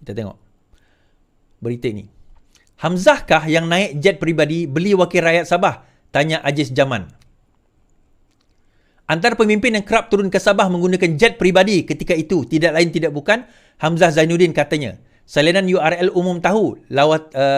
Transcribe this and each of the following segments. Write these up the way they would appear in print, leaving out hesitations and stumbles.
Kita tengok berita ni. Hamzah kah yang naik jet peribadi beli wakil rakyat Sabah? Tanya Aziz Zaman. Antara pemimpin yang kerap turun ke Sabah menggunakan jet peribadi ketika itu tidak lain tidak bukan Hamzah Zainuddin katanya. Salinan URL umum tahu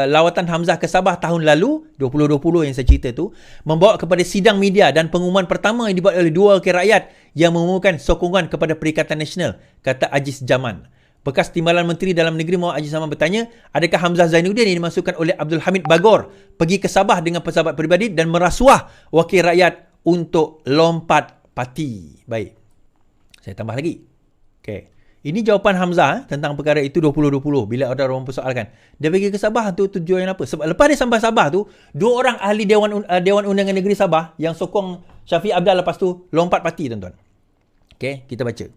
lawatan Hamzah ke Sabah tahun lalu 2020 yang saya cerita tu membawa kepada sidang media dan pengumuman pertama yang dibuat oleh dua wakil rakyat yang mengumumkan sokongan kepada Perikatan Nasional, kata Aziz Zaman. Bekas Timbalan Menteri Dalam Negeri Muhammad Aziz Zaman bertanya, adakah Hamzah Zainuddin yang dimasukkan oleh Abdul Hamid Bagor pergi ke Sabah dengan pesawat peribadi dan merasuah wakil rakyat untuk lompat parti? Baik, saya tambah lagi. Okay. Ini jawapan Hamzah tentang perkara itu 2020 bila ada orang persoalkan. Dia pergi ke Sabah tu tujuan apa? Sebab lepas dia sampai Sabah tu, dua orang ahli Dewan Undangan Negeri Sabah yang sokong Syafiq Abdal lepas tu lompat parti, tuan-tuan. Okay, kita baca.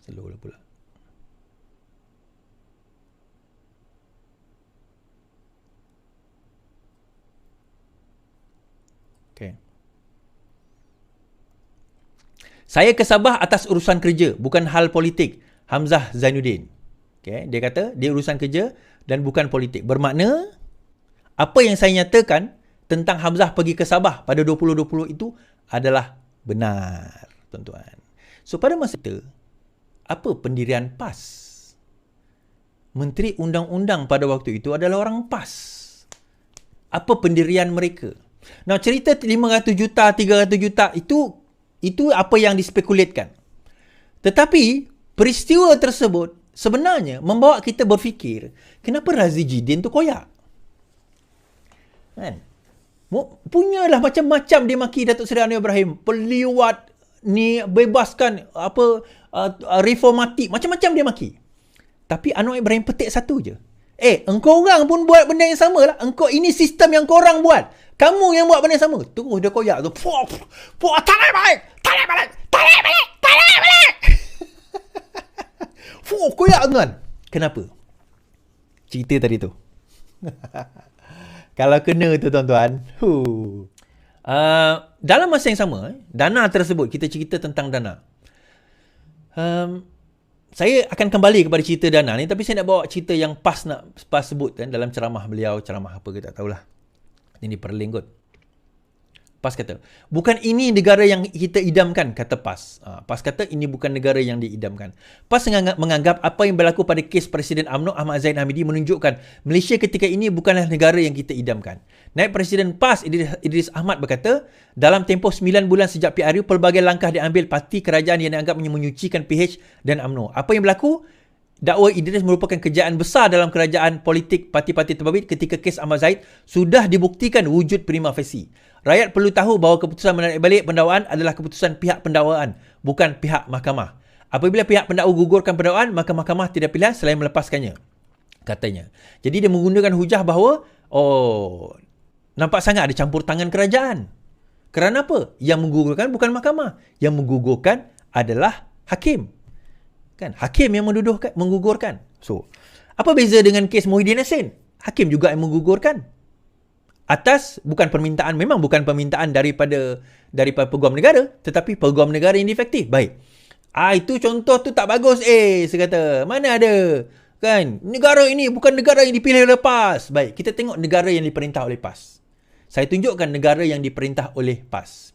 Slow lah pula. Okay. Saya ke Sabah atas urusan kerja, bukan hal politik. Hamzah Zainuddin. Okay, dia kata dia urusan kerja dan bukan politik. Bermakna apa yang saya nyatakan tentang Hamzah pergi ke Sabah pada 2020 itu adalah benar, tuan-tuan. So pada masa itu, apa pendirian PAS? Menteri Undang-Undang pada waktu itu adalah orang PAS. Apa pendirian mereka? Nah, cerita 500 juta, 300 juta itu apa yang dispekulatkan. Tetapi peristiwa tersebut sebenarnya membawa kita berfikir, kenapa Razi Jidin tu koyak? Kan? Punyalah macam-macam dia maki Datuk Seri Anwar Ibrahim, peliwat ni, bebaskan reformatik, macam-macam dia maki. Tapi Anwar Ibrahim petik satu je. Engkau orang pun buat benda yang sama lah. Ini sistem yang korang buat. Kamu yang buat benda yang sama. Terus dia koyak tu. Tarik balik. Koyak tuan. Kenapa? Cerita tadi tu. Kalau kena tu tuan-tuan. Dalam masa yang sama, dana tersebut, kita cerita tentang dana. Saya akan kembali kepada cerita dana ni, tapi saya nak bawa cerita yang PAS sebut kan, dalam ceramah beliau, ceramah apa ke tak tahulah. Ini perling kot. PAS kata, bukan ini negara yang kita idamkan, kata PAS. PAS kata ini bukan negara yang diidamkan. PAS menganggap apa yang berlaku pada kes Presiden UMNO Ahmad Zaid Hamidi menunjukkan Malaysia ketika ini bukanlah negara yang kita idamkan. Naib Presiden PAS Idris Ahmad berkata, dalam tempoh 9 bulan sejak PRU, pelbagai langkah diambil parti kerajaan yang dianggap menyucikan PH dan UMNO. Apa yang berlaku? Dakwa Idris merupakan kejayaan besar dalam kerajaan politik parti-parti terbabit ketika kes Ahmad Zaid sudah dibuktikan wujud prima facie. Rakyat perlu tahu bahawa keputusan menarik balik pendakwaan adalah keputusan pihak pendakwaan, bukan pihak mahkamah. Apabila pihak pendakwa gugurkan pendakwaan, maka mahkamah tidak pilihan selain melepaskannya, katanya. Jadi dia menggunakan hujah bahawa, nampak sangat ada campur tangan kerajaan. Kerana apa? Yang menggugurkan bukan mahkamah. Yang menggugurkan adalah hakim. Kan? Hakim yang menggugurkan. So, apa beza dengan kes Muhyiddin Yassin? Hakim juga yang menggugurkan. Atas bukan permintaan, memang bukan permintaan daripada peguam negara, tetapi peguam negara yang defektif. Baik. Itu contoh tu tak bagus. Saya kata, mana ada? Kan? Negara ini bukan negara yang dipilih oleh PAS. Baik, kita tengok negara yang diperintah oleh PAS. Saya tunjukkan negara yang diperintah oleh PAS.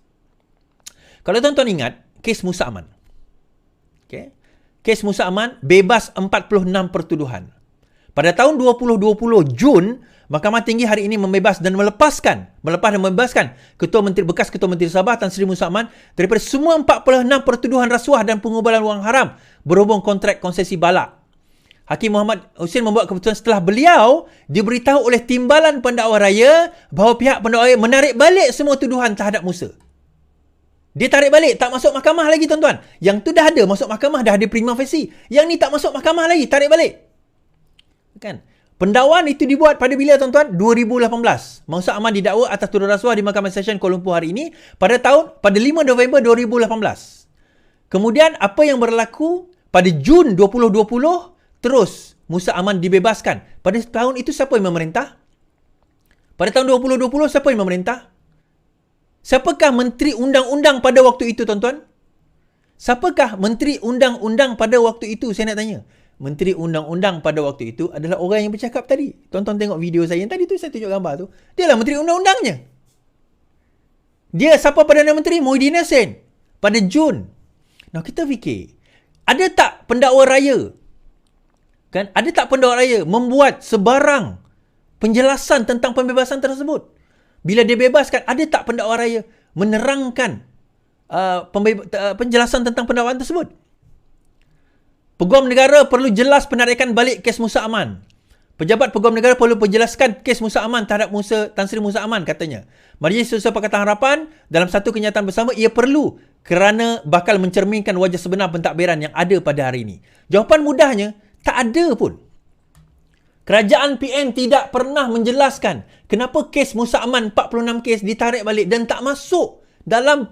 Kalau tuan-tuan ingat, kes Musa Aman. Okay? Kes Musa Aman bebas 46 pertuduhan. Pada tahun 2020 Jun, Mahkamah Tinggi hari ini membebas dan membebaskan bekas Ketua Menteri Sabah Tan Sri Musa Aman daripada semua 46 pertuduhan rasuah dan pengubalan wang haram berhubung kontrak konsesi balak. Hakim Muhammad Hussein membuat keputusan setelah beliau diberitahu oleh Timbalan Pendakwa Raya bahawa pihak pendakwa raya menarik balik semua tuduhan terhadap Musa. Dia tarik balik, tak masuk mahkamah lagi tuan-tuan. Yang tu dah ada masuk mahkamah, dah ada prima facie. Yang ni tak masuk mahkamah lagi, tarik balik. Kan? Pendakwaan itu dibuat pada bila tuan-tuan? 2018. Musa Aman didakwa atas tuduhan rasuah di Mahkamah Session Kuala Lumpur hari ini pada 5 November 2018. Kemudian apa yang berlaku pada Jun 2020, terus Musa Aman dibebaskan. Pada tahun itu siapa yang memerintah? Pada tahun 2020 siapa yang memerintah? Siapakah Menteri Undang-Undang pada waktu itu tuan-tuan? Siapakah Menteri Undang-Undang pada waktu itu? Saya nak tanya. Menteri Undang-Undang pada waktu itu adalah orang yang bercakap tadi. Tonton tengok video saya yang tadi tu, saya tunjuk gambar tu. Dia lah Menteri Undang-Undangnya. Dia siapa Perdana Menteri? Muhyiddin Yassin. Pada Jun. Nah, kita fikir, ada tak pendakwa raya? Kan? Ada tak pendakwa raya membuat sebarang penjelasan tentang pembebasan tersebut? Bila dia bebaskan, ada tak pendakwa raya menerangkan penjelasan tentang pendakwaan tersebut? Peguam negara perlu jelas penarikan balik kes Musa Aman. Pejabat Peguam Negara perlu menjelaskan kes Musa Aman terhadap Tan Sri Musa Aman, katanya. Majlis Setiausaha Pakatan Harapan dalam satu kenyataan bersama, ia perlu kerana bakal mencerminkan wajah sebenar pentadbiran yang ada pada hari ini. Jawapan mudahnya, tak ada pun. Kerajaan PN tidak pernah menjelaskan kenapa kes Musa Aman 46 kes ditarik balik dan tak masuk dalam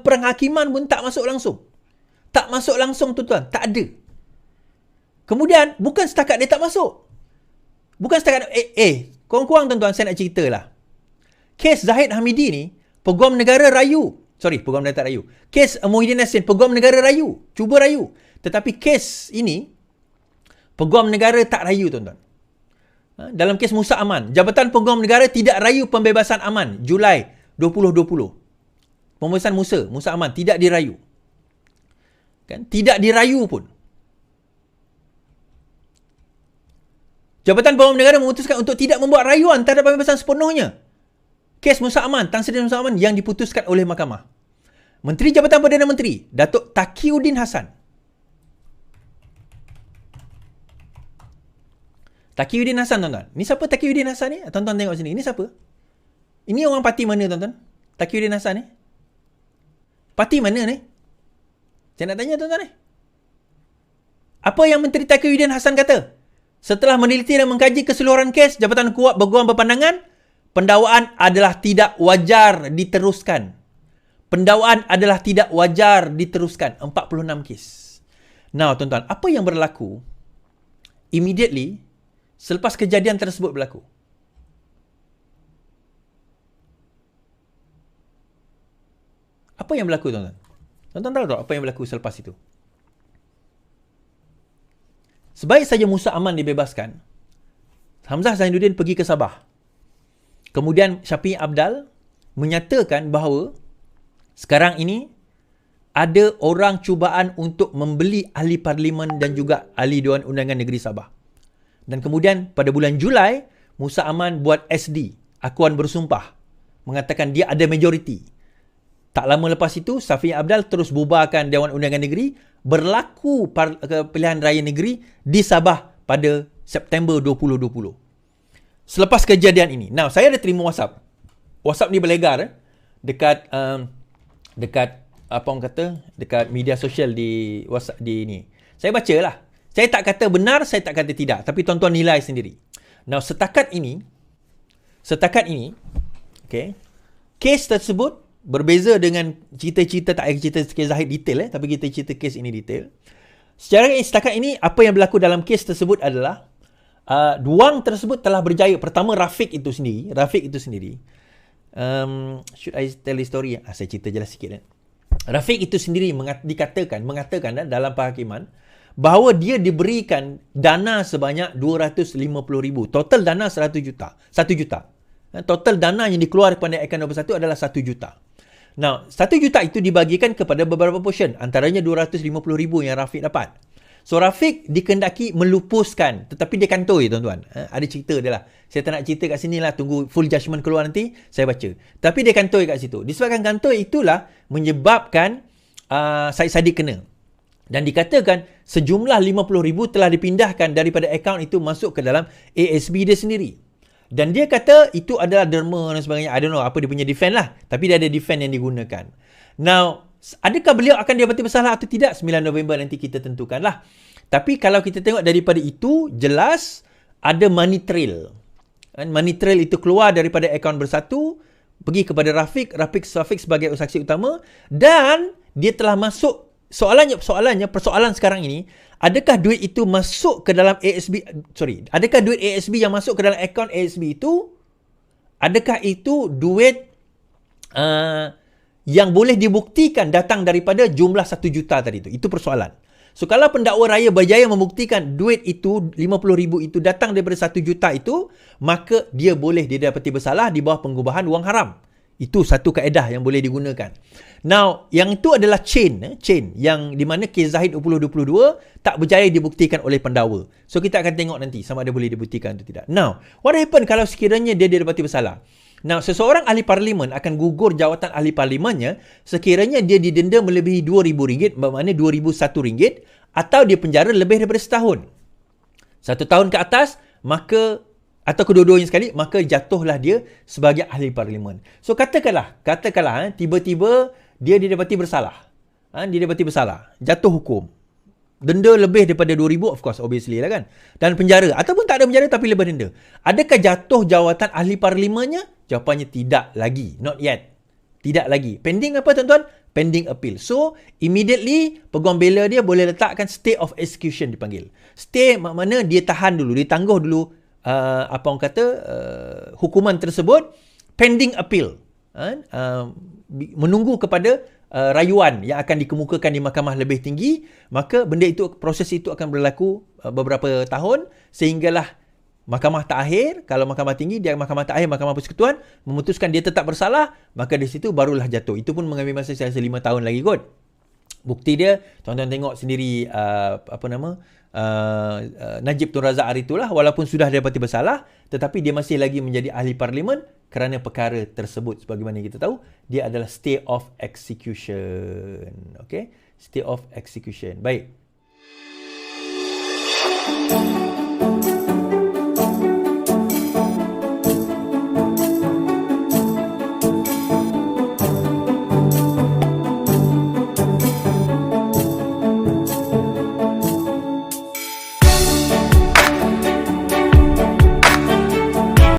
perhakiman pun, tak masuk langsung. Tak masuk langsung, tuan-tuan. Tak ada. Kemudian, bukan setakat dia tak masuk. Bukan setakat, kurang-kurang tuan-tuan, saya nak cerita lah. Kes Zahid Hamidi ni, Peguam Negara rayu. Peguam Negara tak rayu. Kes Muhyiddin Yassin, Peguam Negara rayu. Cuba rayu. Tetapi kes ini, Peguam Negara tak rayu, tuan-tuan. Dalam kes Musa Aman, Jabatan Peguam Negara tidak rayu pembebasan Aman, Julai 2020. Pembebasan Musa Aman, tidak dirayu. Kan? Tidak dirayu pun. Jabatan Peguam Negara memutuskan untuk tidak membuat rayuan terhadap pembebasan sepenuhnya kes Musa Aman, Tan Sri Musa Aman yang diputuskan oleh mahkamah. Menteri Jabatan Perdana Menteri, Datuk Taqiyuddin Hassan. Taqiyuddin Hassan, tuan-tuan. Ni siapa Taqiyuddin Hassan ni? Tuan-tuan tengok sini. Ini siapa? Ini orang parti mana, tuan-tuan? Taqiyuddin Hassan ni? Parti mana ni? Saya nak tanya, tuan-tuan ni. Apa yang Menteri Taqiyuddin Hassan kata? Setelah meneliti dan mengkaji keseluruhan kes, Jabatan Kuat Peguam berpandangan pendakwaan adalah tidak wajar diteruskan. Pendakwaan adalah tidak wajar diteruskan. 46 kes. Now, tuan-tuan, apa yang berlaku immediately selepas kejadian tersebut berlaku? Apa yang berlaku, tuan-tuan? Tuan-tuan tahu tak apa yang berlaku selepas itu? Sebaik saja Musa Aman dibebaskan, Hamzah Zainuddin pergi ke Sabah. Kemudian Syafiq Abdal menyatakan bahawa sekarang ini ada orang cubaan untuk membeli ahli parlimen dan juga ahli Dewan Undangan Negeri Sabah. Dan kemudian pada bulan Julai, Musa Aman buat SD, akuan bersumpah, mengatakan dia ada majoriti. Tak lama lepas itu, Syafiq Abdal terus bubarkan Dewan Undangan Negeri, berlaku pilihan raya negeri di Sabah pada September 2020. Selepas kejadian ini. Now, saya ada terima WhatsApp. WhatsApp ni berlegar dekat apa orang kata, dekat media sosial di WhatsApp di ni. Saya bacalah. Saya tak kata benar, saya tak kata tidak, tapi tuan-tuan nilai sendiri. Now, setakat ini, okay, kes tersebut berbeza dengan cerita-cerita, tak payah cerita kes Zahid detail, tapi kita cerita kes ini detail. Secara setakat ini, apa yang berlaku dalam kes tersebut adalah wang tersebut telah berjaya. Pertama, Rafiq itu sendiri. Should I tell the story? Saya cerita jelas sikit. Rafiq itu sendiri mengatakan dalam penghakiman bahawa dia diberikan dana sebanyak 250,000. Total dana 1 juta. Total dana yang dikeluarkan pada akaun 21 adalah 1 juta. Now, 1 juta itu dibagikan kepada beberapa portion. Antaranya 250,000 yang Rafiq dapat. So, Rafiq dikendaki melupuskan. Tetapi dia kantoi, tuan-tuan. Ada cerita dia lah. Saya tak nak cerita kat sini lah. Tunggu full judgment keluar nanti, saya baca. Tapi dia kantoi kat situ. Disebabkan kantoi itulah menyebabkan Syed Saddiq kena. Dan dikatakan sejumlah 50,000 telah dipindahkan daripada akaun itu masuk ke dalam ASB dia sendiri. Dan dia kata itu adalah derma dan sebagainya. I don't know apa dia punya defend lah. Tapi dia ada defend yang digunakan. Now, adakah beliau akan didapati bersalah atau tidak? 9 November nanti kita tentukan lah. Tapi kalau kita tengok daripada itu, jelas ada money trail. Money trail itu keluar daripada akaun Bersatu, pergi kepada Rafiq sebagai saksi utama. Dan dia telah masuk. Persoalan sekarang ini, adakah duit itu masuk ke dalam ASB? Adakah duit ASB yang masuk ke dalam akaun ASB itu, adakah itu duit yang boleh dibuktikan datang daripada jumlah 1 juta tadi itu? Itu persoalan. So kalau pendakwa raya berjaya membuktikan duit itu 50,000 itu datang daripada 1 juta itu, maka dia boleh didapati bersalah di bawah pengubahan wang haram. Itu satu kaedah yang boleh digunakan. Now, yang itu adalah chain yang di mana kes Zahid 2022 tak berjaya dibuktikan oleh pendakwa. So kita akan tengok nanti sama ada boleh dibuktikan atau tidak. Now, what happen kalau sekiranya dia didapati bersalah? Now, seseorang ahli parlimen akan gugur jawatan ahli parlimennya sekiranya dia didenda melebihi RM2,000, bermakna RM2,001, atau dia penjara lebih daripada setahun. 1 tahun ke atas, maka atau kedua-duanya sekali, maka jatuhlah dia sebagai ahli parlimen. So katakanlah tiba-tiba dia didapati bersalah. Dia didapati bersalah, jatuh hukum. Denda lebih daripada RM2,000, of course, obviously lah kan. Dan penjara. Ataupun tak ada penjara tapi lebih denda. Adakah jatuh jawatan ahli parlimennya? Jawapannya tidak lagi. Not yet. Tidak lagi. Pending apa tuan-tuan? Pending appeal. So, immediately, peguam bela dia boleh letakkan stay of execution dipanggil. Stay maknanya dia tahan dulu, dia tangguh dulu hukuman tersebut pending appeal. Menunggu kepada rayuan yang akan dikemukakan di mahkamah lebih tinggi, maka proses itu akan berlaku beberapa tahun sehinggalah mahkamah terakhir, kalau mahkamah tinggi, dia mahkamah terakhir, mahkamah persekutuan memutuskan dia tetap bersalah, maka di situ barulah jatuh. Itu pun mengambil masa saya rasa 5 tahun lagi kot. Bukti dia, tuan-tuan tengok sendiri Najib Tun Razak hari itulah, walaupun sudah didapati bersalah, tetapi dia masih lagi menjadi ahli parlimen kerana perkara tersebut. Sebagaimana kita tahu, dia adalah stay of execution. Okay? Stay of execution. Baik.